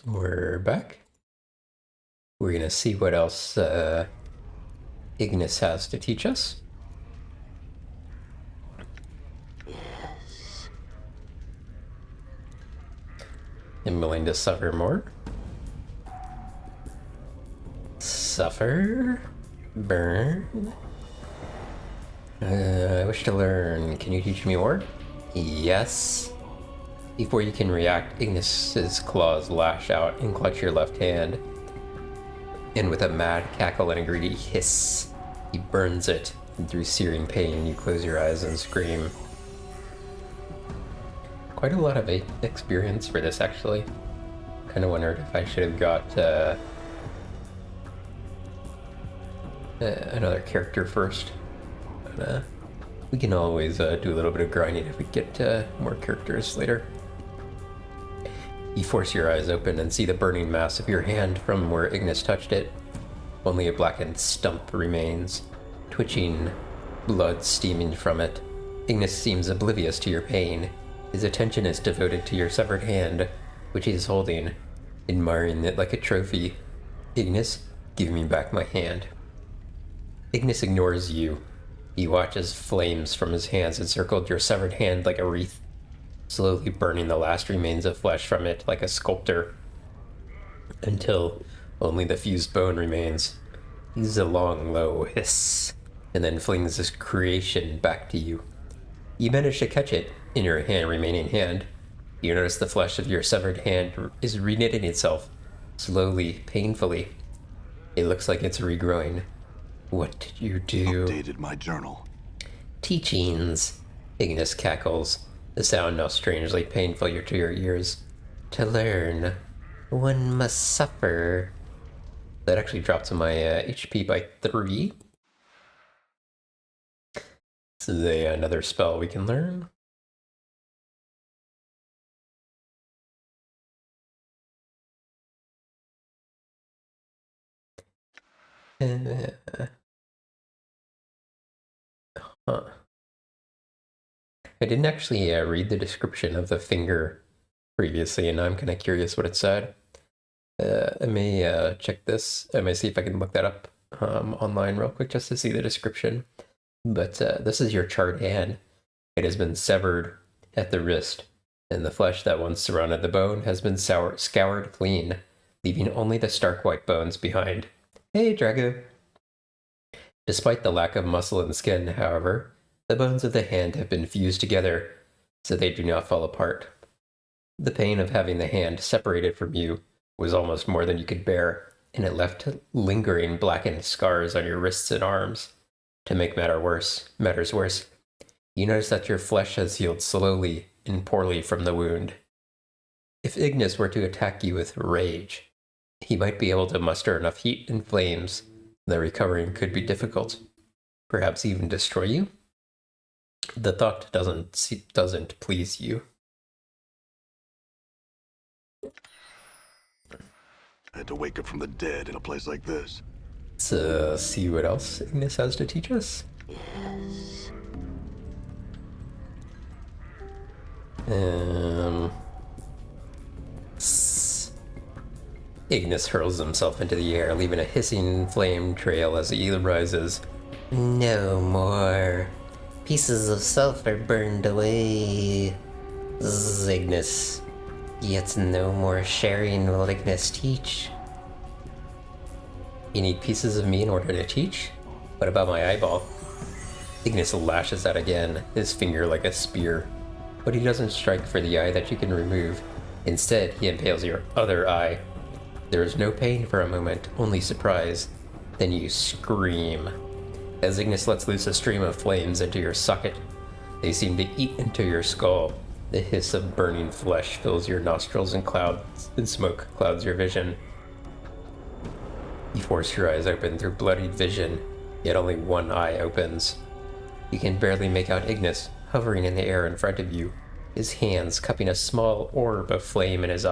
We're back. We're gonna see what else Ignis has to teach us. I'm willing to suffer more. Suffer. Burn. I wish to learn. Can you teach me more? Yes. Before you can react, Ignis's claws lash out and clutch your left hand. And with a mad cackle and a greedy hiss, he burns it. And through searing pain, you close your eyes and scream. Quite a lot of experience for this, actually. Kind of wondered if I should have got another character first. But, we can always do a little bit of grinding if we get more characters later. You force your eyes open and see the burning mass of your hand from where Ignis touched it. Only a blackened stump remains, twitching, blood steaming from it. Ignis seems oblivious to your pain. His attention is devoted to your severed hand, which he is holding, admiring it like a trophy. Ignis, give me back my hand. Ignis ignores you. He watches flames from his hands encircled your severed hand like a wreath, slowly burning the last remains of flesh from it like a sculptor, until only the fused bone remains. He uses a long, low hiss, and then flings his creation back to you. You manage to catch it in your remaining hand. You notice the flesh of your severed hand is reknitting itself, slowly, painfully. It looks like it's regrowing. What did you do? Updated my journal. Teachings, Ignis cackles, the sound now strangely painful to your ears. To learn, one must suffer. That actually dropped my HP by 3. This is another spell we can learn. Huh. I didn't actually read the description of the finger previously, and I'm kind of curious what it said. I may check this. I may see if I can look that up online real quick just to see the description. But this is your charred hand. It has been severed at the wrist, and the flesh that once surrounded the bone has been scoured clean, leaving only the stark white bones behind. Hey, Drago! Despite the lack of muscle and skin, however, the bones of the hand have been fused together so they do not fall apart. The pain of having the hand separated from you was almost more than you could bear, and it left lingering blackened scars on your wrists and arms. To make matters worse, you notice that your flesh has healed slowly and poorly from the wound. If Ignis were to attack you with rage, he might be able to muster enough heat and flames that recovering could be difficult, perhaps even destroy you. The thought doesn't please you. I had to wake up from the dead in a place like this. Let's see what else Ignis has to teach us. Ignis hurls himself into the air, leaving a hissing flame trail as he rises. No more. Pieces of self are burned away. Ignis. Yet no more sharing will Ignis teach. You need pieces of me in order to teach? What about my eyeball? Ignis lashes out again, his finger like a spear. But he doesn't strike for the eye that you can remove. Instead, he impales your other eye. There is no pain for a moment, only surprise. Then you scream. As Ignis lets loose a stream of flames into your socket, they seem to eat into your skull. The hiss of burning flesh fills your nostrils and smoke clouds your vision. You force your eyes open through bloodied vision, yet only one eye opens. You can barely make out Ignis hovering in the air in front of you, his hands cupping a small orb of flame in his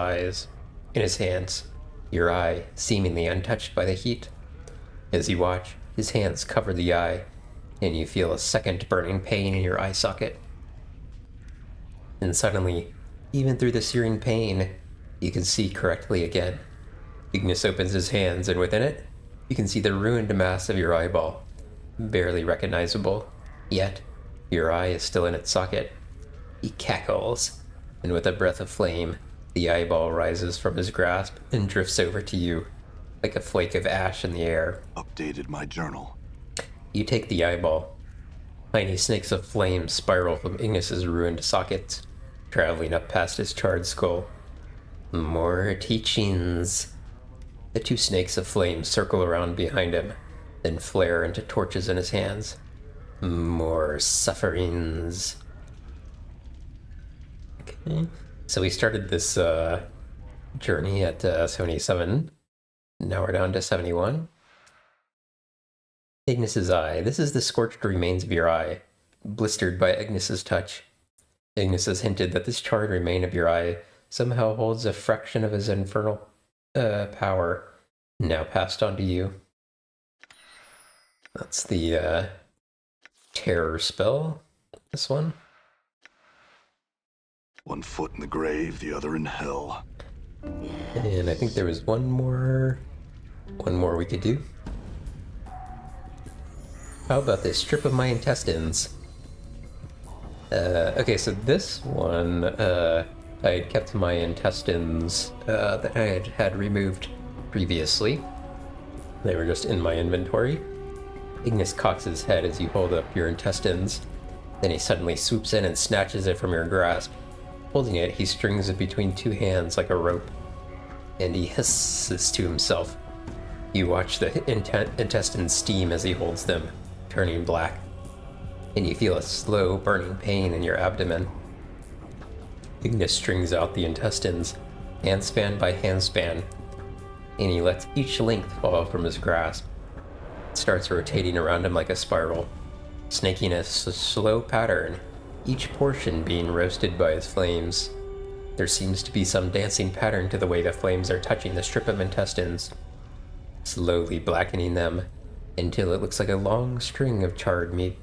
hands, your eye seemingly untouched by the heat. As you watch, his hands cover the eye, and you feel a second burning pain in your eye socket. And suddenly, even through the searing pain, You can see correctly again. Ignis opens his hands, and within it, you can see the ruined mass of your eyeball. Barely recognizable, yet your eye is still in its socket. He cackles, and with a breath of flame, the eyeball rises from his grasp and drifts over to you, like a flake of ash in the air. Updated my journal. You take the eyeball. Tiny snakes of flame spiral from Ignis's ruined sockets, traveling up past his charred skull. More teachings. The two snakes of flame circle around behind him, then flare into torches in his hands. More sufferings. Okay, so we started this journey at 77. Now we're down to 71. Ignis's eye. This is the scorched remains of your eye, blistered by Ignis's touch. Ignis has hinted that this charred remain of your eye somehow holds a fraction of his infernal power, now passed on to you. That's the terror spell, this one. One foot in the grave, the other in hell. And I think there was one more we could do. How about this? Strip of my intestines. Okay, so this one, I had kept my intestines that I had removed previously. They were just in my inventory. Ignis cocks his head as you hold up your intestines. Then he suddenly swoops in and snatches it from your grasp. Holding it, he strings it between two hands like a rope, and he hisses to himself. You watch the intestines steam as he holds them, turning black, and you feel a slow burning pain in your abdomen. Ignis strings out the intestines, handspan by handspan, and he lets each length fall from his grasp. It starts rotating around him like a spiral, snaking a slow pattern, each portion being roasted by his flames. There seems to be some dancing pattern to the way the flames are touching the strip of intestines, slowly blackening them until it looks like a long string of charred meat.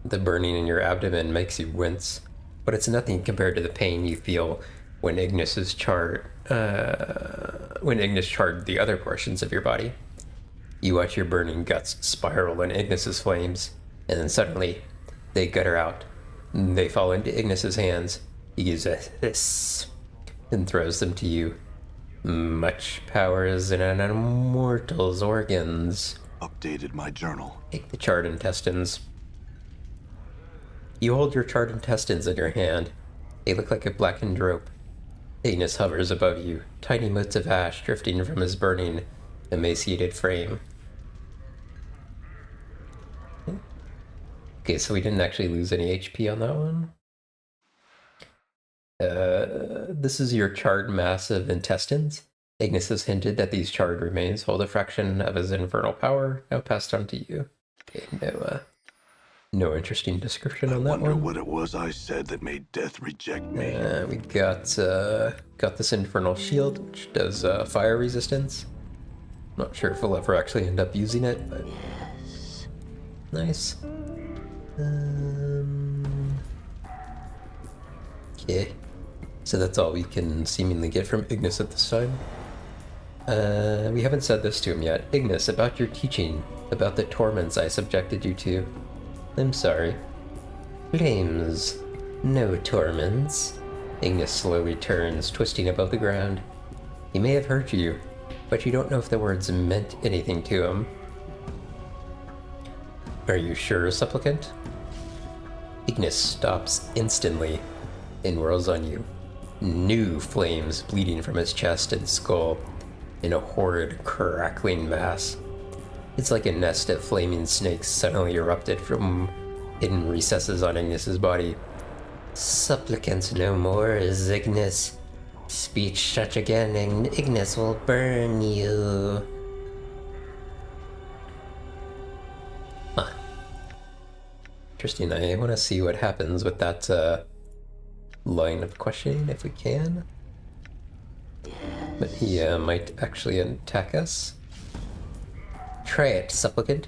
The burning in your abdomen makes you wince, but it's nothing compared to the pain you feel when Ignis charred the other portions of your body. You watch your burning guts spiral in Ignis's flames, and then suddenly they gutter out. They fall into Ignis's hands. He gives a hiss and throws them to you. Much power is in an immortal's organs. Updated my journal. Take the charred intestines. You hold your charred intestines in your hand. They look like a blackened rope. Ignis hovers above you, tiny motes of ash drifting from his burning, emaciated frame. Okay, so we didn't actually lose any HP on that one. This is your charred mass of intestines. Ignis has hinted that these charred remains hold a fraction of his infernal power, now passed on to you. Okay, no interesting description on that one. I wonder what it was I said that made death reject me. We got this infernal shield, which does fire resistance. Not sure if we'll ever actually end up using it, but nice. Okay, so that's all we can seemingly get from Ignis at this time. We haven't said this to him yet. Ignis, about your teaching, about the torments I subjected you to. I'm sorry. Flames. No torments. Ignis slowly turns, twisting above the ground. He may have hurt you, but you don't know if the words meant anything to him. Are you sure, supplicant? Ignis stops instantly and whirls on you. New flames bleeding from his chest and skull in a horrid, crackling mass. It's like a nest of flaming snakes suddenly erupted from hidden recesses on Ignis's body. Supplicants no more, Ignis. Speech such again, and Ignis will burn you. Huh. Interesting. I want to see what happens with that line of questioning, if we can. But he might actually attack us. Try it, supplicant.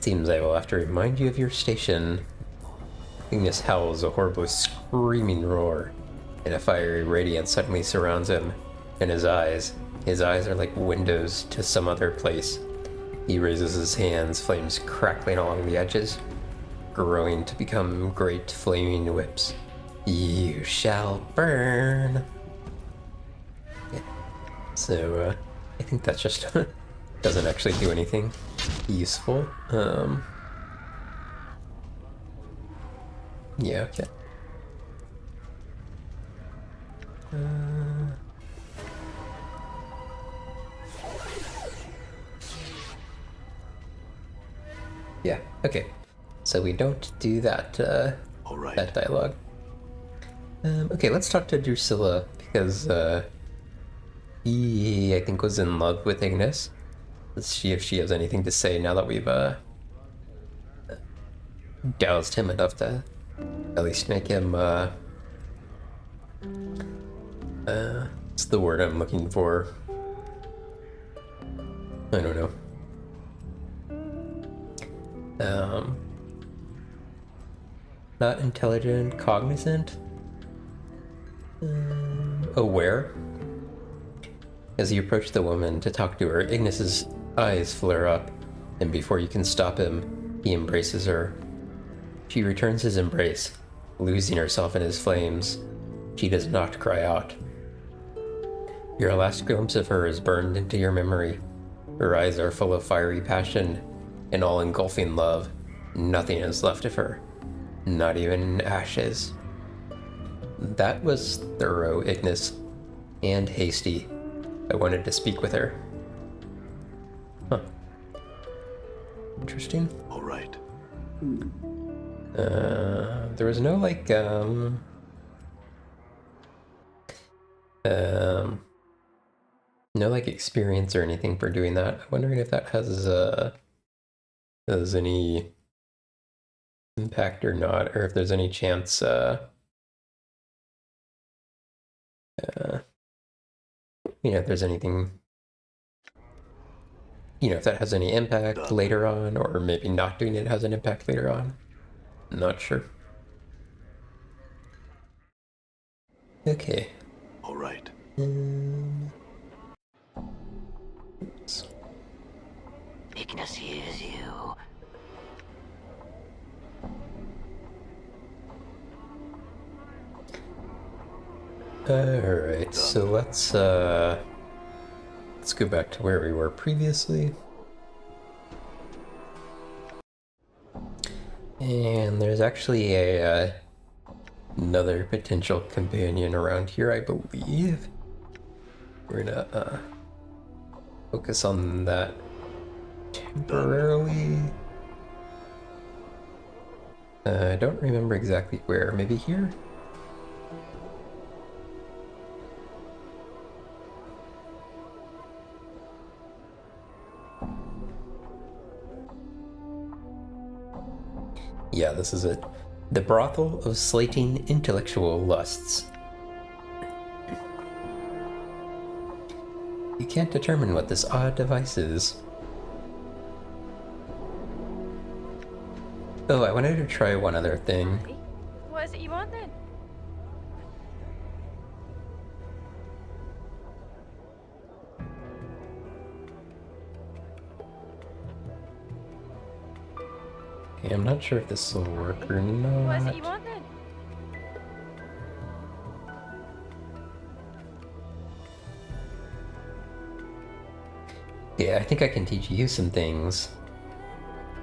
Seems I will have to remind you of your station. Ignis howls a horrible screaming roar. and a fiery radiance suddenly surrounds him, and his eyes are like windows to some other place. He raises his hands, flames crackling along the edges, growing to become great flaming whips. You shall burn. Yeah. So, I think that's just doesn't actually do anything useful. Yeah, okay. Yeah, okay. So we don't do that, All right. that dialogue. Okay, let's talk to Drusilla, because, he, I think, was in love with Ignis. Let's see if she has anything to say now that we've, doused him enough to at least make him, what's the word I'm looking for? I don't know. Not intelligent, cognizant? Aware? As you approach the woman to talk to her, Ignis's eyes flare up, and before you can stop him, he embraces her. She returns his embrace, losing herself in his flames. She does not cry out. Your last glimpse of her is burned into your memory. Her eyes are full of fiery passion and all-engulfing love. Nothing is left of her, not even ashes. That was thorough, Ignis, and hasty. I wanted to speak with her. Huh. Interesting. All right. There was no, like, no, like, experience or anything for doing that. I'm wondering if that has any impact or not, or if there's any chance, if there's anything, if that has any impact later on, or maybe not doing it has an impact later on. Not sure. Okay. All right. Ignis hears you. Alright, so let's go back to where we were previously. And there's actually another potential companion around here, I believe. We're gonna focus on that temporarily. I don't remember exactly where. Maybe here? Yeah, this is it. The brothel of slating intellectual lusts. You can't determine what this odd device is. Oh, I wanted to try one other thing. What is it you want then? Okay, I'm not sure if this will work or What is it not. you want then? Yeah, I think I can teach you some things.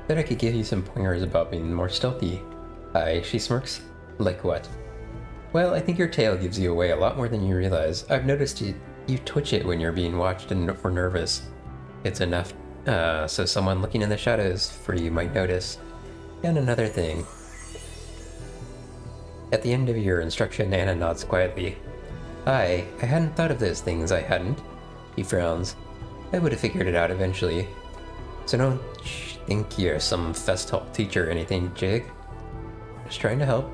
Bet I could give you some pointers about being more stealthy. Hi, she smirks. Like what? Well, I think your tail gives you away a lot more than you realize. I've noticed you twitch it when you're being watched or nervous. It's enough, so someone looking in the shadows for you might notice. And another thing. At the end of your instruction, Anna nods quietly. I hadn't thought of those things, I hadn't. He frowns. I would have figured it out eventually. So don't think you're some fest hall teacher or anything, Jig. Just trying to help.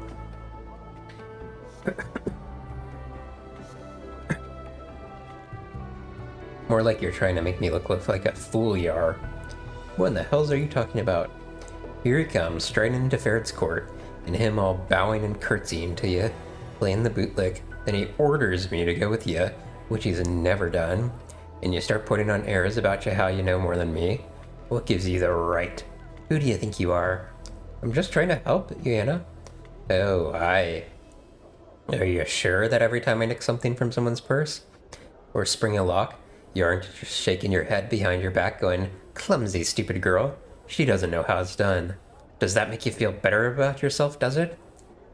More like you're trying to make me look like a fool you are. What in the hells are you talking about? Here he comes, striding into Ferret's court, and him all bowing and curtsying to you, playing the bootlick. then he orders me to go with you, which he's never done, and you start putting on airs about how you know more than me. What gives you the right? Who do you think you are? I'm just trying to help you, Anna. Oh, Are you sure that every time I nick something from someone's purse or spring a lock, you aren't just shaking your head behind your back going, clumsy, stupid girl? She doesn't know how it's done. Does that make you feel better about yourself, does it?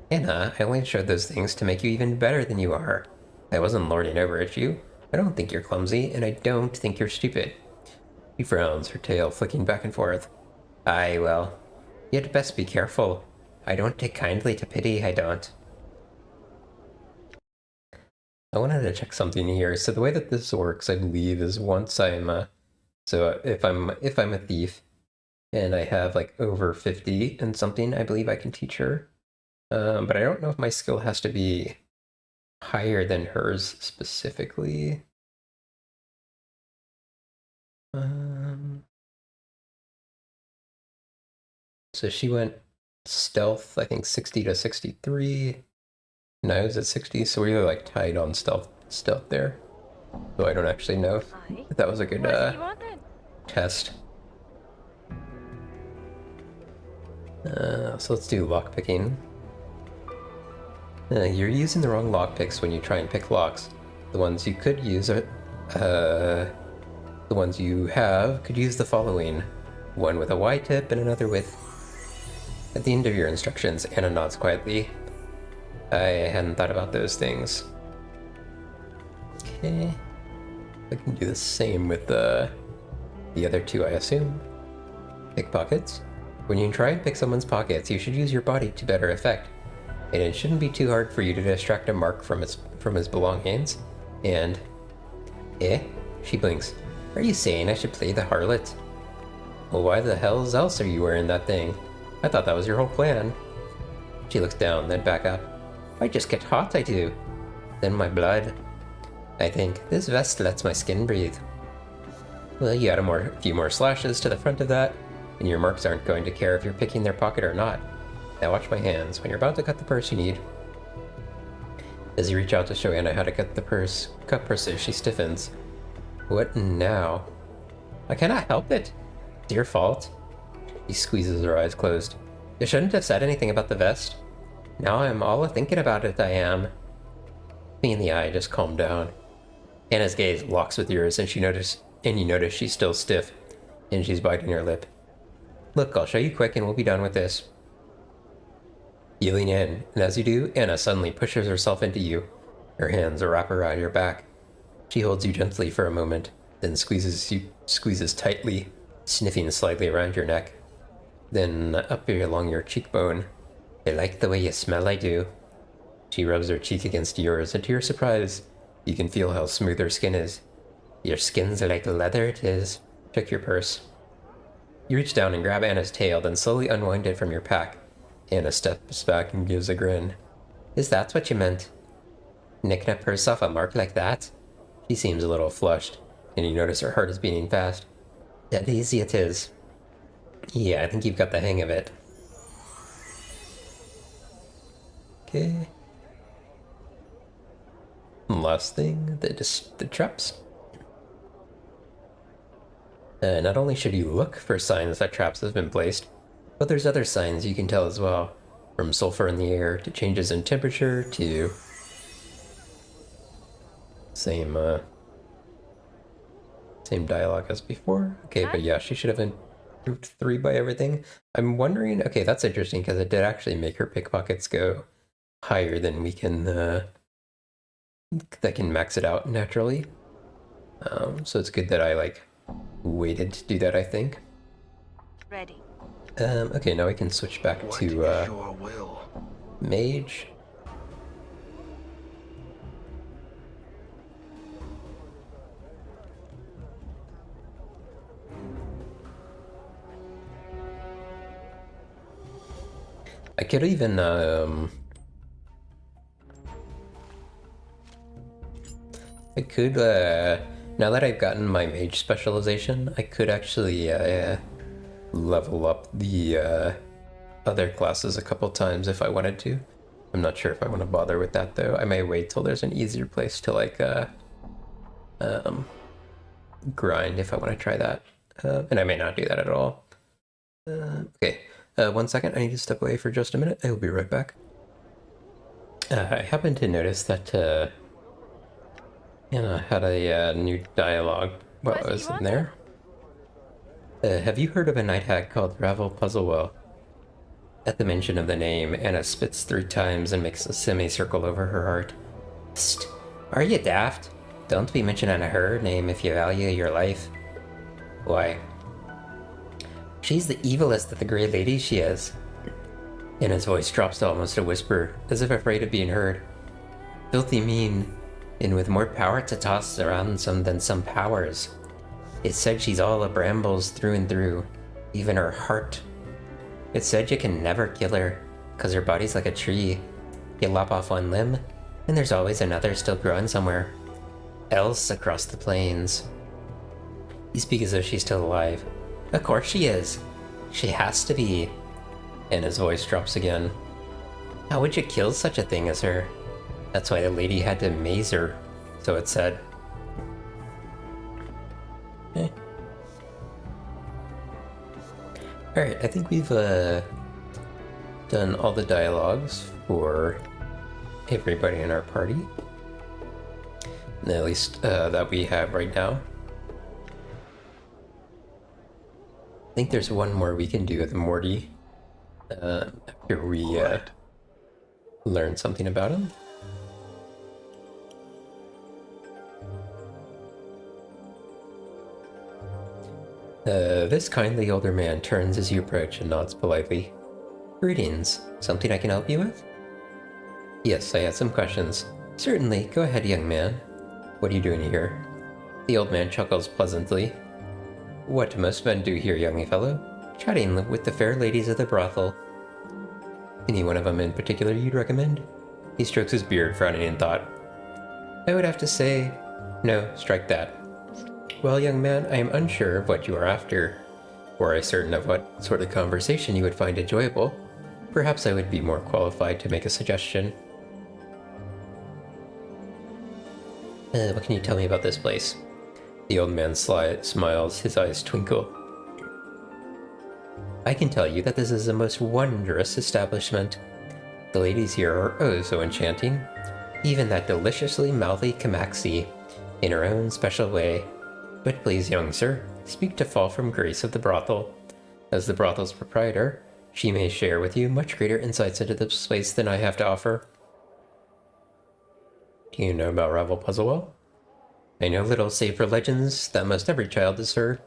Anna, I only showed those things to make you even better than you are. I wasn't lording over at you. I don't think you're clumsy, and I don't think you're stupid. She frowns, her tail flicking back and forth. Aye, well, you'd best be careful. I don't take kindly to pity, I don't. I wanted to check something here. So the way that this works, I believe, is once I'm so if I'm a thief and I have like over 50 and something, I believe I can teach her. But I don't know if my skill has to be higher than hers specifically. So she went stealth, I think 60 to 63. And I was at 60, so we were like tied on stealth there. So I don't actually know if that was a good test. So let's do lockpicking. You're using the wrong lockpicks when you try and pick locks. The ones you could use are, the ones you have could use the following. One with a Y tip and another with... At the end of your instructions, Anna nods quietly. I hadn't thought about those things. Okay. I can do the same with the other two, I assume. Pickpockets. When you try and pick someone's pockets, you should use your body to better effect. And it shouldn't be too hard for you to distract a mark from his belongings. And... She blinks. Are you saying I should play the harlot? Well, why the hell else are you wearing that thing? I thought that was your whole plan. She looks down, then back up. I just get hot, I do. Then my blood. I think this vest lets my skin breathe. Well, you add a few more slashes to the front of that, and your marks aren't going to care if you're picking their pocket or not. Now watch my hands. When you're about to cut the purse you need. As you reach out to show Anna how to cut purses, she stiffens. What now? I cannot help it. It's your fault. She squeezes her eyes closed. You shouldn't have said anything about the vest. Now I'm all thinking about it, I am. Me in the eye just calmed down. Anna's gaze locks with yours, and you notice she's still stiff, and she's biting her lip. Look, I'll show you quick and we'll be done with this. You lean in, and as you do, Anna suddenly pushes herself into you. Her hands wrap around your back. She holds you gently for a moment, then squeezes tightly, sniffing slightly around your neck. Then up along your cheekbone. I like the way you smell, I do. She rubs her cheek against yours, and to your surprise, you can feel how smooth her skin is. Your skin's like leather, it is. Check your purse. You reach down and grab Anna's tail, then slowly unwind it from your pack. Anna steps back and gives a grin. Is that what you meant? Nicking a purse off a mark like that? She seems a little flushed, and you notice her heart is beating fast. Dead easy it is. Yeah, I think you've got the hang of it. Okay. Last thing, the traps. Not only should you look for signs that traps have been placed, but there's other signs you can tell as well. From sulfur in the air to changes in temperature to... Same dialogue as before. Okay, but yeah, she should have improved 3 by everything. I'm wondering, okay, that's interesting because it did actually make her pickpockets go higher than we can, that can max it out naturally. So it's good that I, like, waited to do that, I think. Ready. Okay, now we can switch back to, Mage. I could even, now that I've gotten my mage specialization, I could actually, level up the, other classes a couple times if I wanted to. I'm not sure if I want to bother with that though. I may wait till there's an easier place to like um, grind if I want to try that. And I may not do that at all. Okay, 1 second. I need to step away for just a minute. I will be right back. I happened to notice that Anna had a new dialogue while I was in there. Have you heard of a night hag called Ravel Puzzlewell? At the mention of the name, Anna spits 3 times and makes a semicircle over her heart. Psst, are you daft? Don't be mentioning her name if you value your life. Why? She's the evilest of the Grey Ladies, she is. Anna's voice drops to almost a whisper, as if afraid of being heard. Filthy mean, and with more power to toss around than some powers. It's said she's all a brambles through and through, even her heart. It's said you can never kill her, cause her body's like a tree. You lop off one limb, and there's always another still growing somewhere else across the plains. You speak as though she's still alive. Of course she is. She has to be. And his voice drops again. How would you kill such a thing as her? That's why the lady had to maze her, so it said. Okay. Alright, I think we've done all the dialogues for everybody in our party. At least that we have right now. I think there's one more we can do with Morty after we learn something about him. This kindly older man turns as you approach and nods politely. Greetings. Something I can help you with? Yes, I had some questions. Certainly. Go ahead, young man. What are you doing here? The old man chuckles pleasantly. What most men do here, young fellow? Chatting with the fair ladies of the brothel. Any one of them in particular you'd recommend? He strokes his beard, frowning in thought. I would have to say, no, strike that. Well, young man, I am unsure of what you are after. Were I certain of what sort of conversation you would find enjoyable, perhaps I would be more qualified to make a suggestion. What can you tell me about this place? The old man smiles, his eyes twinkle. I can tell you that this is a most wondrous establishment. The ladies here are oh so enchanting. Even that deliciously mouthy Kamaxi, in her own special way. But please, young sir, speak to Fall from Grace of the brothel. As the brothel's proprietor, she may share with you much greater insights into this place than I have to offer. Do you know about Ravel Puzzlewell? I know little save for legends that most every child has heard.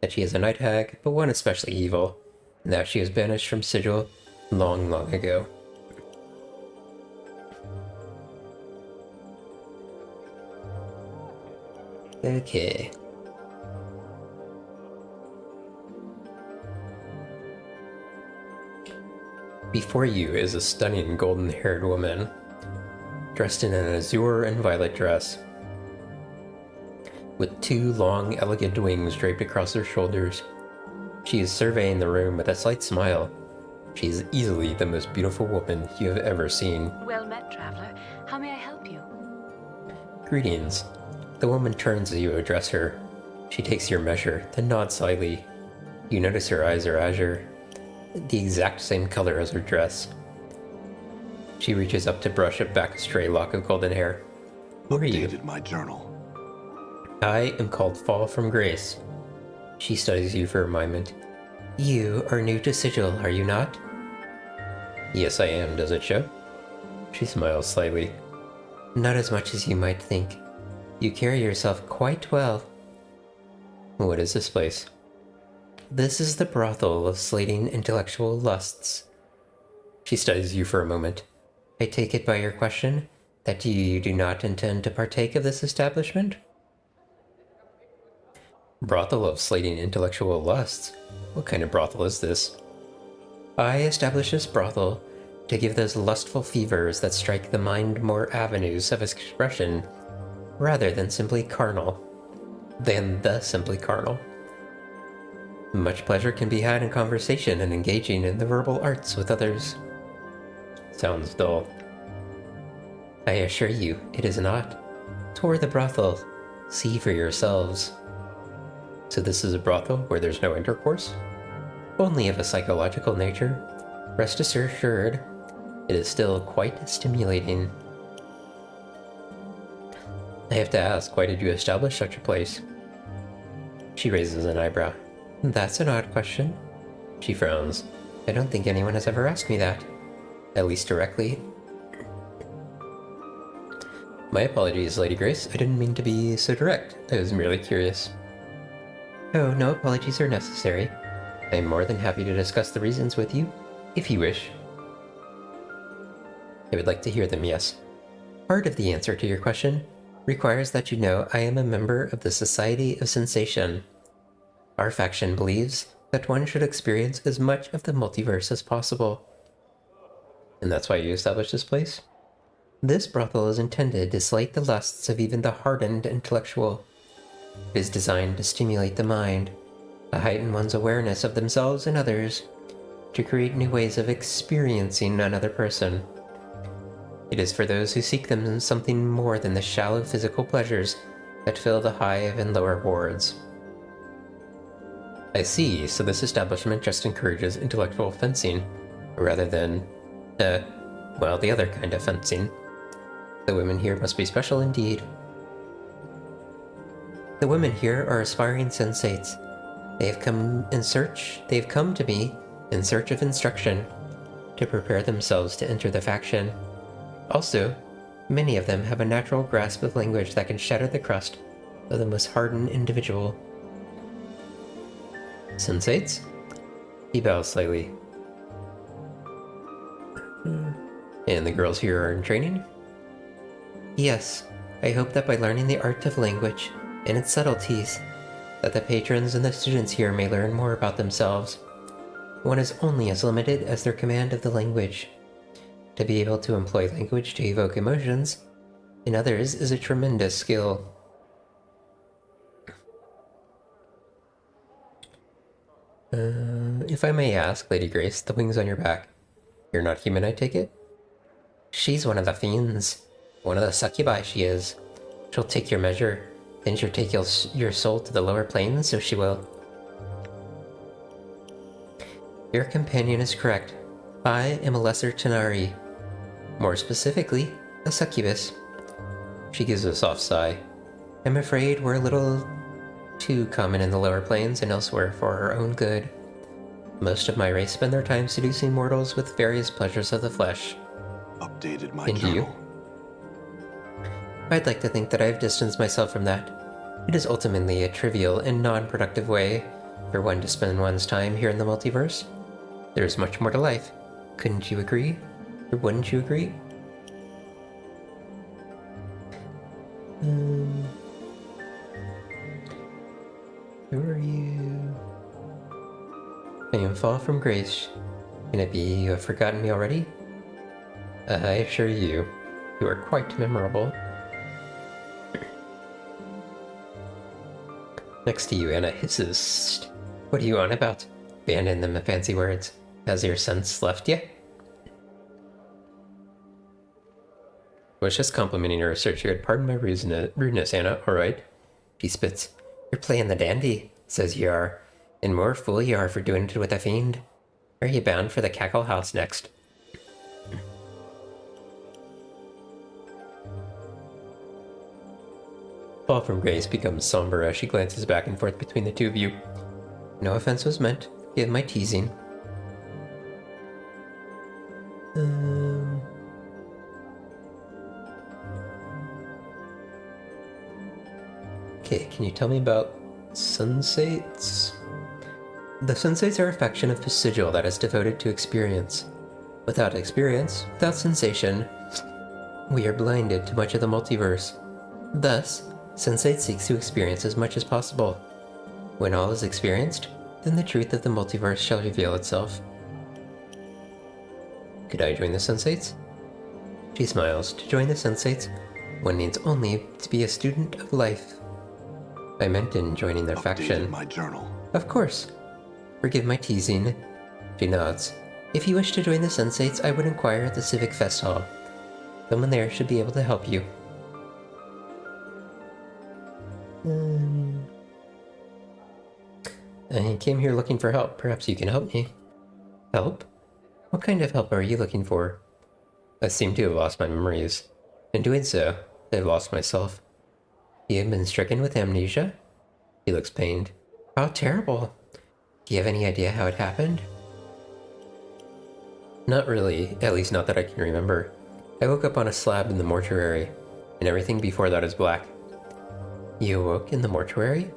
That she is a night hag, but one especially evil, and that she was banished from Sigil long, long ago. Okay. Before you is a stunning golden-haired woman, dressed in an azure and violet dress, with 2 long, elegant wings draped across her shoulders. She is surveying the room with a slight smile. She is easily the most beautiful woman you have ever seen. Well met, traveler. How may I help you? Greetings. The woman turns as you address her. She takes your measure, then nods slightly. You notice her eyes are azure, the exact same color as her dress. She reaches up to brush back a stray lock of golden hair. Who are you? Updated my journal. I am called Fall from Grace. She studies you for a moment. You are new to Sigil, are you not? Yes, I am. Does it show? She smiles slightly. Not as much as you might think. You carry yourself quite well. What is this place? This is the brothel of slating intellectual lusts. She studies you for a moment. I take it by your question that you do not intend to partake of this establishment? Brothel of slating intellectual lusts? What kind of brothel is this? I establish this brothel to give those lustful fevers that strike the mind more avenues of expression rather than simply carnal. Simply carnal. Much pleasure can be had in conversation and engaging in the verbal arts with others. Sounds dull. I assure you, it is not. Tour the brothel. See for yourselves. So this is a brothel where there's no intercourse? Only of a psychological nature. Rest assured, it is still quite stimulating. I have to ask, why did you establish such a place? She raises an eyebrow. That's an odd question. She frowns. I don't think anyone has ever asked me that. At least directly. My apologies, Lady Grace. I didn't mean to be so direct. I was merely curious. Oh, no apologies are necessary. I am more than happy to discuss the reasons with you, if you wish. I would like to hear them, yes. Part of the answer to your question requires that you know I am a member of the Society of Sensation. Our faction believes that one should experience as much of the multiverse as possible. And that's why you established this place? This brothel is intended to slake the lusts of even the hardened intellectual. It is designed to stimulate the mind, to heighten one's awareness of themselves and others, to create new ways of experiencing another person. It is for those who seek them something more than the shallow physical pleasures that fill the hive and lower wards. I see, so this establishment just encourages intellectual fencing, rather than, well, the other kind of fencing. The women here must be special indeed. The women here are aspiring sensates. They have come to me in search of instruction, to prepare themselves to enter the faction. Also, many of them have a natural grasp of language that can shatter the crust of the most hardened individual. Sensates? He bows slightly. And the girls here are in training? Yes, I hope that by learning the art of language and its subtleties, that the patrons and the students here may learn more about themselves. One is only as limited as their command of the language. To be able to employ language to evoke emotions in others is a tremendous skill. If I may ask, Lady Grace, the wings on your back. You're not human, I take it? She's one of the fiends. One of the succubi, she is. She'll take your measure. Then she'll take your soul to the lower planes, so she will. Your companion is correct. I am a lesser Tanari. More specifically, a succubus. She gives a soft sigh. I'm afraid we're a little too common in the lower planes and elsewhere for our own good. Most of my race spend their time seducing mortals with various pleasures of the flesh. Updated my And journal. you? I'd like to think that I've distanced myself from that. It is ultimately a trivial and non-productive way for one to spend one's time here in the multiverse. There is much more to life. Couldn't you agree? Or wouldn't you agree? Who are you? I am Fall from Grace. Can it be you have forgotten me already? I assure you, you are quite memorable. Next to you, Anna hisses. What are you on about? Abandon them, fancy words. Has your sense left you? I was just complimenting your research. You had pardon my rudeness, Anna. All right. She spits. You're playing the dandy, says Yar. And more fool you are for doing it with a fiend. Are you bound for the Cackle House next? Fall from Grace becomes somber as she glances back and forth between the two of you. No offense was meant. Give my teasing. Okay, can you tell me about sensates? The sensates are a faction of sigil that is devoted to experience. Without experience, without sensation, we are blinded to much of the multiverse. Thus, Sensate seeks to experience as much as possible. When all is experienced, then the truth of the multiverse shall reveal itself. Could I join the Sensates? She smiles. To join the Sensates, one needs only to be a student of life. I meant in joining their faction. My journal. Of course. Forgive my teasing. She nods. If you wish to join the Sensates, I would inquire at the Civic Fest Hall. Someone there should be able to help you. I came here looking for help. Perhaps you can help me. Help? What kind of help are you looking for? I seem to have lost my memories. In doing so, I have lost myself. You have been stricken with amnesia? He looks pained. How terrible. Do you have any idea how it happened? Not really, at least not that I can remember. I woke up on a slab in the mortuary, and everything before that is black. You awoke in the mortuary?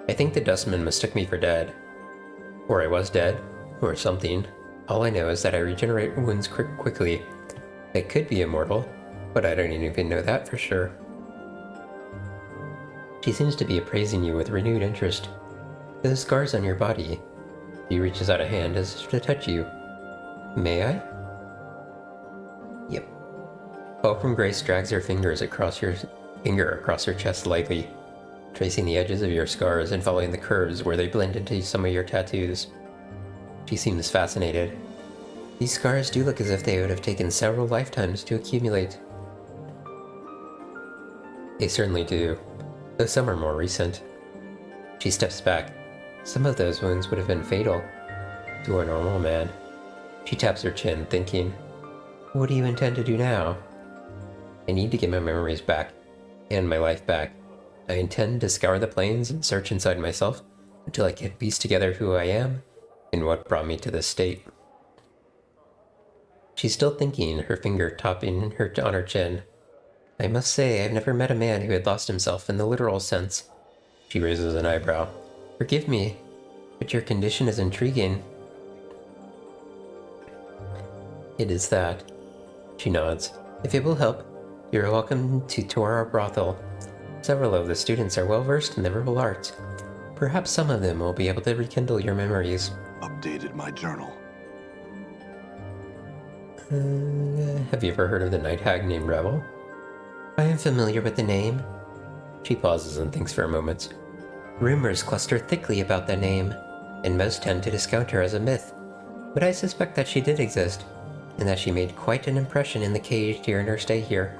I think the dustman mistook me for dead. Or I was dead, or something. All I know is that I regenerate wounds quickly. I could be immortal, but I don't even know that for sure. She seems to be appraising you with renewed interest. Those scars on your body. He reaches out a hand as if to touch you. May I? Yep. Fulcrum Grace drags her fingers across her chest lightly, tracing the edges of your scars and following the curves where they blend into some of your tattoos. She seems fascinated. These scars do look as if they would have taken several lifetimes to accumulate. They certainly do, though some are more recent. She steps back. Some of those wounds would have been fatal to a normal man. She taps her chin, thinking, what do you intend to do now? I need to get my memories back, and my life back. I intend to scour the plains and search inside myself until I can piece together who I am and what brought me to this state. She's still thinking, her finger tapping on her chin. I must say, I've never met a man who had lost himself in the literal sense. She raises an eyebrow. Forgive me, but your condition is intriguing. It is that. She nods. If it will help, you're welcome to Torah Brothel. Several of the students are well versed in the verbal arts. Perhaps some of them will be able to rekindle your memories. Updated my journal. Have you ever heard of the night hag named Revel? I am familiar with the name. She pauses and thinks for a moment. Rumors cluster thickly about the name, and most tend to discount her as a myth. But I suspect that she did exist, and that she made quite an impression in the cage during her stay here.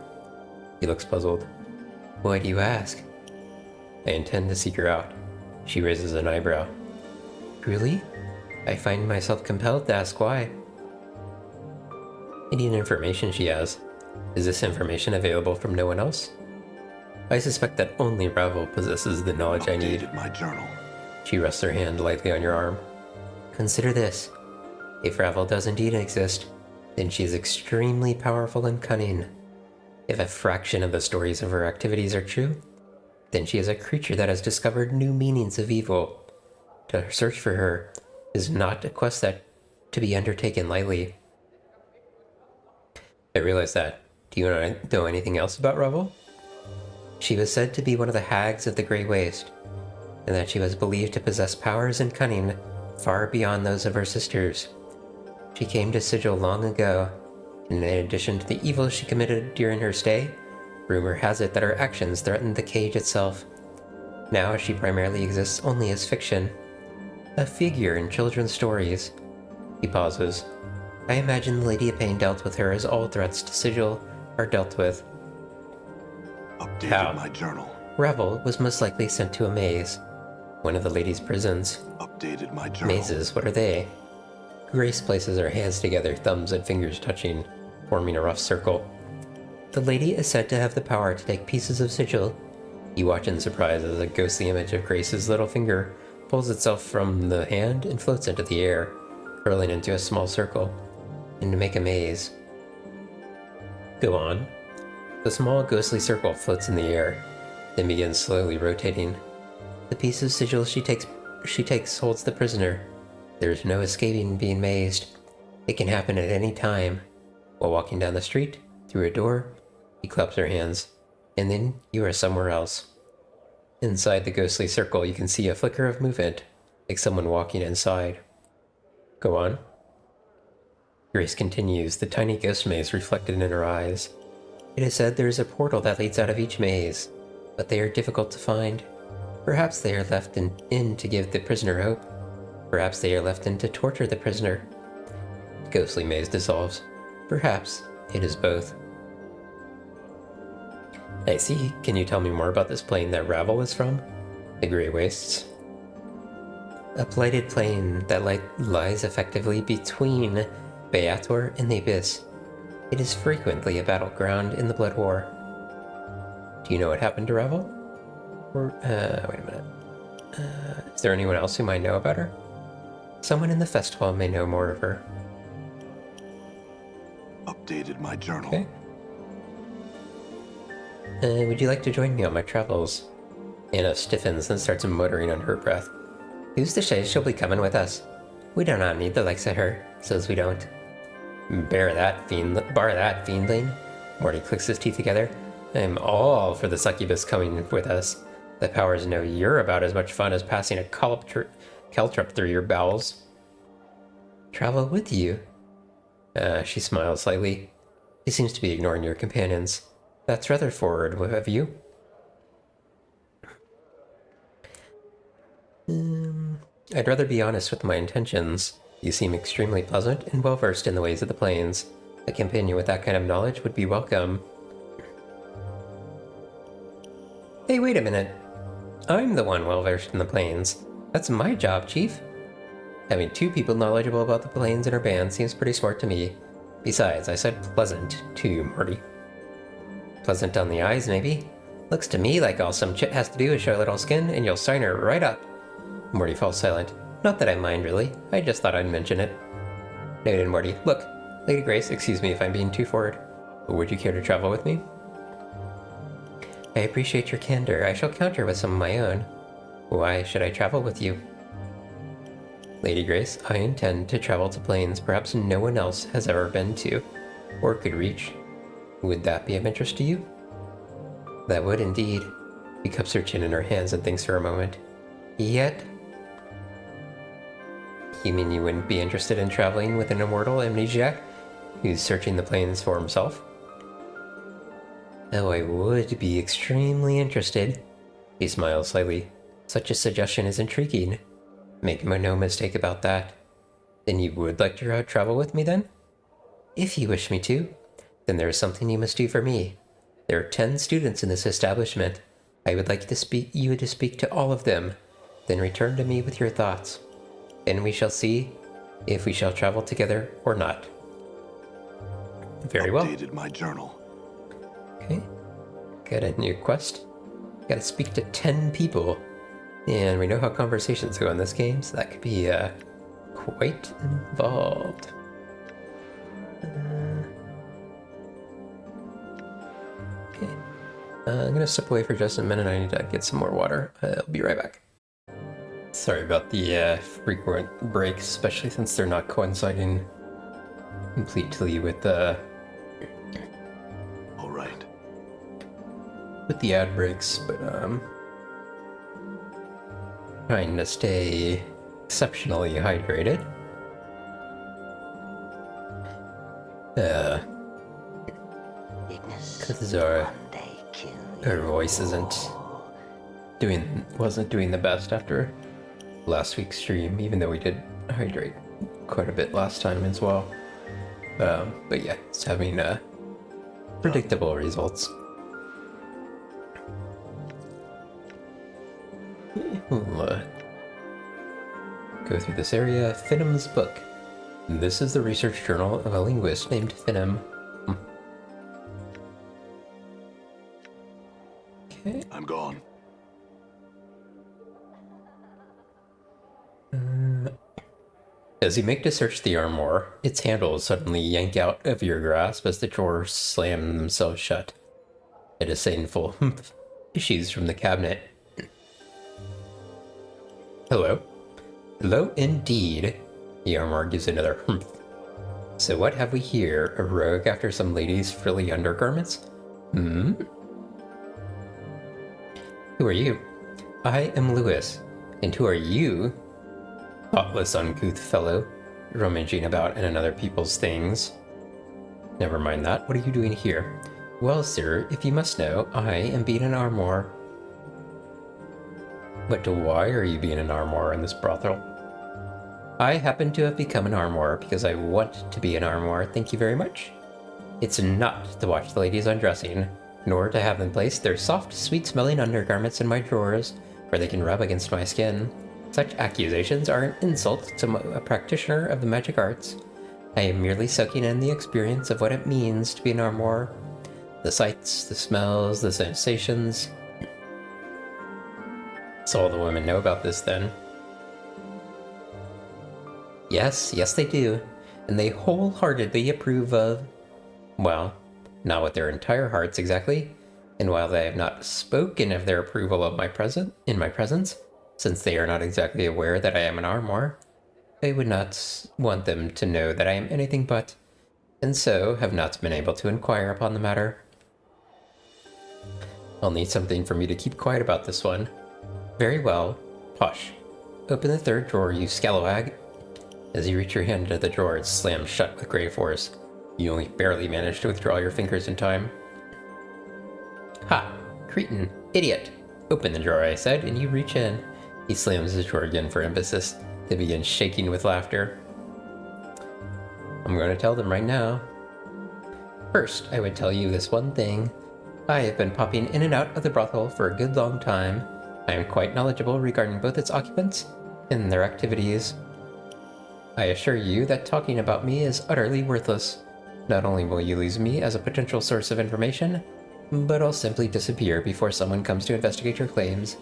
He looks puzzled. Why do you ask? I intend to seek her out. She raises an eyebrow. Truly? I find myself compelled to ask why. I need information, she asks. Is this information available from no one else? I suspect that only Ravel possesses the knowledge I need. Updated my journal. She rests her hand lightly on your arm. Consider this. If Ravel does indeed exist, then she is extremely powerful and cunning. If a fraction of the stories of her activities are true, then she is a creature that has discovered new meanings of evil. To search for her is not a quest that to be undertaken lightly. I realize that. Do you know anything else about Revel? She was said to be one of the hags of the Grey Waste, and that she was believed to possess powers and cunning far beyond those of her sisters. She came to Sigil long ago, and in addition to the evils she committed during her stay, rumor has it that her actions threatened the cage itself. Now she primarily exists only as fiction, a figure in children's stories. He pauses. I imagine the Lady of Pain dealt with her as all threats to Sigil are dealt with. Updated How? my journal. Revel was most likely sent to a maze, one of the lady's prisons. Updated my journal. Mazes, what are they? Grace places her hands together, thumbs and fingers touching, forming a rough circle. The lady is said to have the power to take pieces of Sigil. You watch in surprise as a ghostly image of Grace's little finger pulls itself from the hand and floats into the air, curling into a small circle, and to make a maze. Go on. The small ghostly circle floats in the air, then begins slowly rotating. The piece of Sigil she takes holds the prisoner. There is no escaping being mazed. It can happen at any time. While walking down the street, through a door, he claps her hands, and then you are somewhere else. Inside the ghostly circle, you can see a flicker of movement, like someone walking inside. Go on. Grace continues, the tiny ghost maze reflected in her eyes. It is said there is a portal that leads out of each maze, but they are difficult to find. Perhaps they are left in to give the prisoner hope. Perhaps they are left in to torture the prisoner. The ghostly maze dissolves. Perhaps it is both. I see. Can you tell me more about this plane that Ravel is from? The Grey Wastes. A blighted plane that lies effectively between Beator and the Abyss. It is frequently a battleground in the Blood War. Do you know what happened to Ravel? Or, wait a minute. Is there anyone else who might know about her? Someone in the festival may know more of her. Updated my journal. Okay. Would you like to join me on my travels? Anna stiffens and starts muttering under her breath. Who's to say she'll be coming with us? We do not need the likes of her, says we don't. Bar that, fiendling. Morty clicks his teeth together. I'm all for the succubus coming with us. The powers know you're about as much fun as passing a caltrop through your bowels. Travel with you? She smiles slightly. She seems to be ignoring your companions. That's rather forward of you. I'd rather be honest with my intentions. You seem extremely pleasant and well-versed in the ways of the plains. A companion with that kind of knowledge would be welcome. Hey, wait a minute. I'm the one well-versed in the plains. That's my job, Chief. Having two people knowledgeable about the plains in our band seems pretty smart to me. Besides, I said pleasant, too, Morty. Pleasant on the eyes, maybe? Looks to me like all some chit has to do is show a little skin, and you'll sign her right up. Morty falls silent. Not that I mind, really. I just thought I'd mention it. Noted, Morty. Look, Lady Grace, excuse me if I'm being too forward. Would you care to travel with me? I appreciate your candor. I shall counter with some of my own. Why should I travel with you? Lady Grace, I intend to travel to plains perhaps no one else has ever been to, or could reach. Would that be of interest to you? That would indeed. She cups her chin in her hands and thinks for a moment. Yet? You mean you wouldn't be interested in traveling with an immortal amnesiac who's searching the plains for himself? Oh, I would be extremely interested. He smiles slightly. Such a suggestion is intriguing. Make no mistake about that. Then you would like to travel with me then? If you wish me to, then there is something you must do for me. There are 10 students in this establishment. I would like you to speak to all of them, then return to me with your thoughts. And we shall see if we shall travel together or not. Very well. Updated my journal. Okay. Got a new quest. Gotta speak to 10 people. And we know how conversations go in this game, so that could be quite involved. Okay. I'm gonna step away for just a minute. I need to get some more water. I'll be right back. Sorry about the frequent breaks, especially since they're not coinciding completely with the ad breaks, but trying to stay exceptionally hydrated. Because our voice wasn't doing the best after last week's stream, even though we did hydrate quite a bit last time as well. But yeah, it's having predictable results. We'll go through this area. Finnem's book. This is the research journal of a linguist named Finnem. Okay. I'm gone. As you make to search the armoire, its handles suddenly yank out of your grasp as the drawers slam themselves shut. A disdainful humph issues from the cabinet. Hello? Hello indeed. The armoire gives another humph. So what have we here? A rogue after some lady's frilly undergarments? Who are you? I am Lewis. And who are you? Thoughtless, uncouth fellow, rummaging about in another people's things. Never mind that. What are you doing here? Well, sir, if you must know, I am being an armoire. But why are you being an armoire in this brothel? I happen to have become an armoire because I want to be an armoire, thank you very much. It's not to watch the ladies undressing. nor to have them place their soft, sweet-smelling undergarments in my drawers, where they can rub against my skin. Such accusations are an insult to a practitioner of the magic arts. I am merely soaking in the experience of what it means to be an armor. The sights, the smells, the sensations. So all the women know about this then. Yes, they do. And they wholeheartedly approve of... well, not with their entire hearts exactly. And while they have not spoken of their approval of my presence, since they are not exactly aware that I am an armor, I would not want them to know that I am anything but, and so have not been able to inquire upon the matter. I'll need something for me to keep quiet about this one. Very well. Hush. Open the third drawer, you scalawag. As you reach your hand into the drawer, it slams shut with great force. You only barely manage to withdraw your fingers in time. Ha! Cretin! Idiot! Open the drawer, I said, and you reach in. He slams his drawer again for emphasis. They begin shaking with laughter. I'm going to tell them right now. First, I would tell you this one thing. I have been popping in and out of the brothel for a good long time. I am quite knowledgeable regarding both its occupants and their activities. I assure you that talking about me is utterly worthless. Not only will you lose me as a potential source of information, but I'll simply disappear before someone comes to investigate your claims.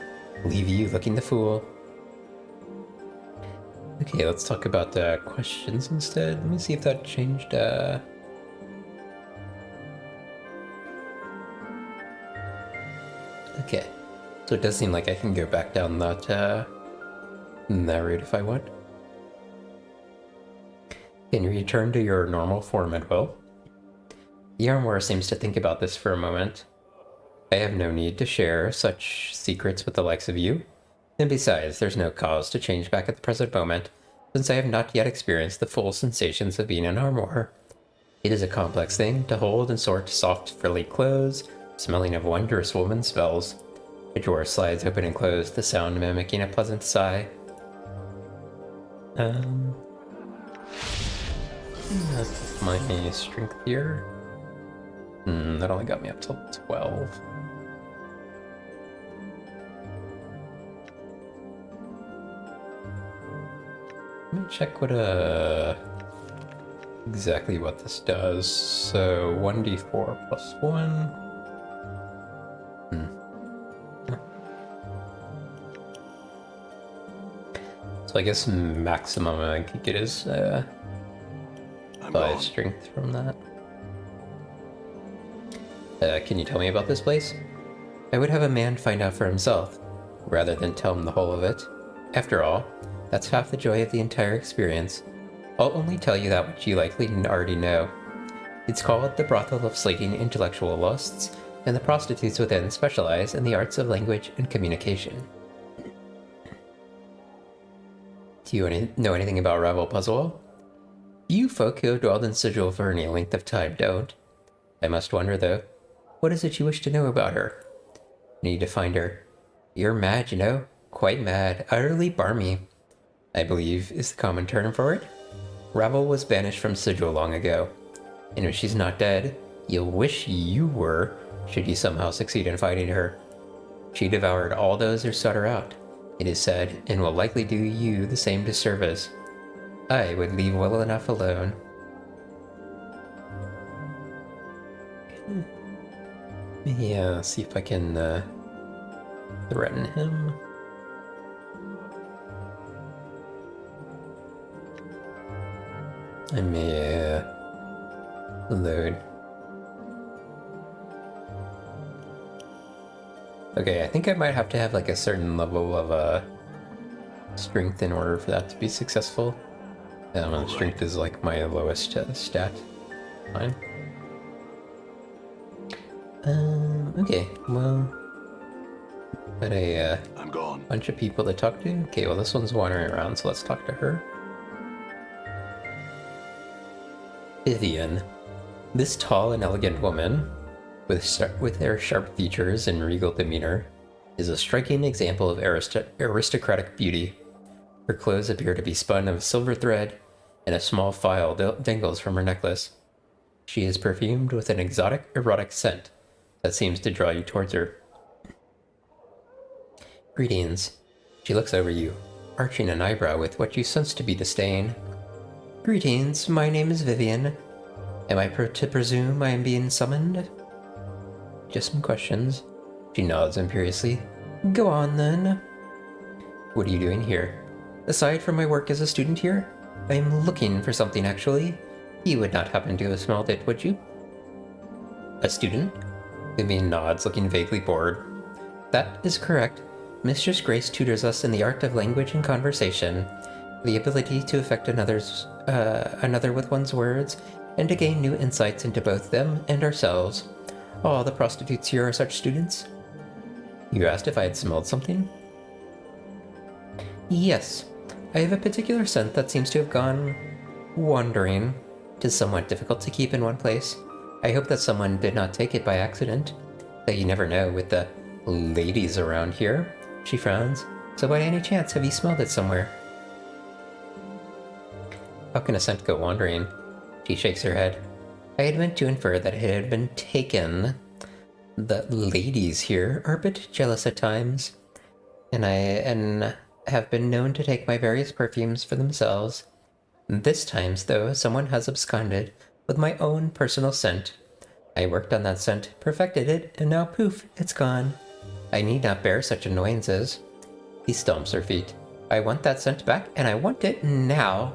Leave you looking the fool. Okay, let's talk about the questions instead. Let me see if that changed. Okay, so it does seem like I can go back down that route if I want. Can you return to your normal form at will? The armor seems to think about this for a moment. I have no need to share such secrets with the likes of you. And besides, there's no cause to change back at the present moment, since I have not yet experienced the full sensations of being an armor. It is a complex thing to hold and sort soft, frilly clothes, smelling of wondrous woman smells. A drawer slides open and closed, the sound mimicking a pleasant sigh. That's my strength here. That only got me up till 12. Let me check what exactly what this does. So 1d4 plus 1. So I guess maximum I could get is 5 strength from that. Can you tell me about this place? I would have a man find out for himself, rather than tell him the whole of it. After all, that's half the joy of the entire experience. I'll only tell you that which you likely already know. It's called the Brothel of Slating Intellectual Lusts, and the prostitutes within specialize in the arts of language and communication. Do you know anything about Ravel Puzzle? You folk who have dwelled in Sigil for any length of time don't. I must wonder, though, what is it you wish to know about her? Need to find her. You're mad, you know. Quite mad. Utterly barmy, I believe, is the common term for it. Ravel was banished from Sigil long ago. And if she's not dead, you'll wish you were, should you somehow succeed in finding her. She devoured all those who sought her out, it is said, and will likely do you the same disservice. I would leave well enough alone. Yeah, see if I can threaten him. I may load. Okay, I think I might have to have like a certain level of strength in order for that to be successful. Strength is like my lowest stat. Fine. Okay, well, got a I'm gone. bunch of people to talk to. Okay, well this one's wandering around, so let's talk to her. Vivian. This tall and elegant woman, with her sharp features and regal demeanor, is a striking example of aristocratic beauty. Her clothes appear to be spun of silver thread, and a small phial dangles from her necklace. She is perfumed with an exotic, erotic scent, that seems to draw you towards her. Greetings. She looks over you, arching an eyebrow with what you sense to be disdain. Greetings, my name is Vivian. Am I to presume I am being summoned? Just some questions. She nods imperiously. Go on then. What are you doing here? Aside from my work as a student here, I am looking for something actually. You would not happen to have smelled it, would you? A student? Vivian nods, looking vaguely bored. That is correct. Mistress Grace tutors us in the art of language and conversation, the ability to affect another with one's words, and to gain new insights into both them and ourselves. All the prostitutes here are such students. You asked if I had smelled something? Yes. I have a particular scent that seems to have gone wandering. It is somewhat difficult to keep in one place. I hope that someone did not take it by accident. Though you never know with the ladies around here. She frowns. So by any chance have you smelled it somewhere? How can a scent go wandering? She shakes her head. I had meant to infer that it had been taken. The ladies here are a bit jealous at times, and have been known to take my various perfumes for themselves. This time, though, someone has absconded with my own personal scent. I worked on that scent, perfected it, and now poof, it's gone. I need not bear such annoyances. He stomps her feet. I want that scent back, and I want it now.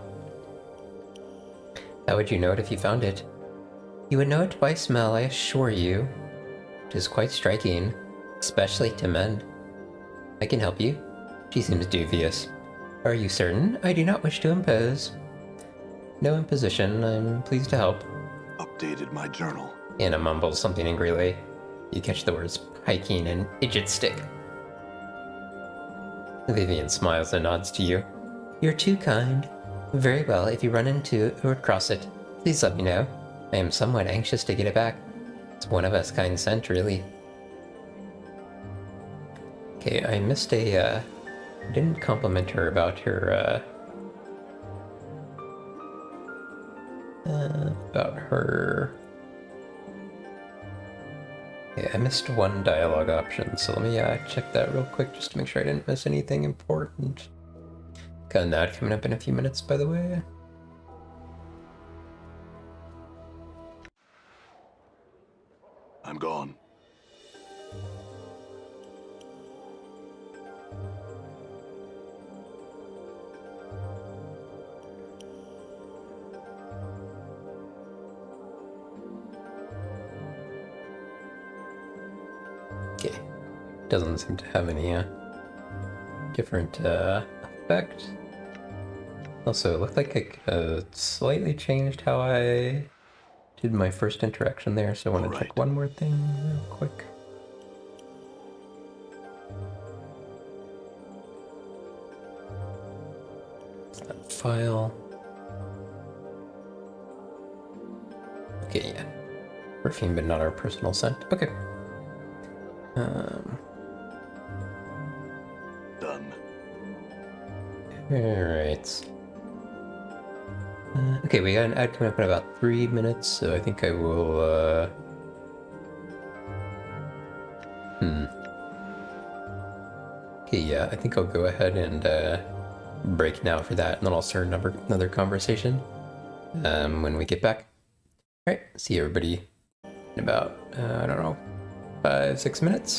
How would you know it if you found it? You would know it by smell, I assure you. It is quite striking, especially to men. I can help you. She seems dubious. Are you certain? I do not wish to impose. No imposition, I'm pleased to help. Updated my journal. Anna mumbles something angrily. You catch the words hiking and idget stick. Vivian smiles and nods to you. You're too kind. Very well, if you run into or cross it, please let me know. I am somewhat anxious to get it back. It's one of us kind scent, really. Okay, I missed a, didn't compliment her about her, Yeah, I missed one dialogue option, so let me check that real quick just to make sure I didn't miss anything important. Got that coming up in a few minutes, by the way. I'm gone. Okay. Doesn't seem to have any different effect. Also, it looked like I slightly changed how I did my first interaction there, so I want to check one more thing real quick. It's that file. Okay, yeah. Perfume, but not our personal scent. Okay. Done. Alright. Okay, we got an ad coming up in about 3 minutes, so I think I will, Okay, yeah, I think I'll go ahead and, break now for that, and then I'll start another conversation, when we get back. Alright, see everybody in about, I don't know, 5-6 minutes.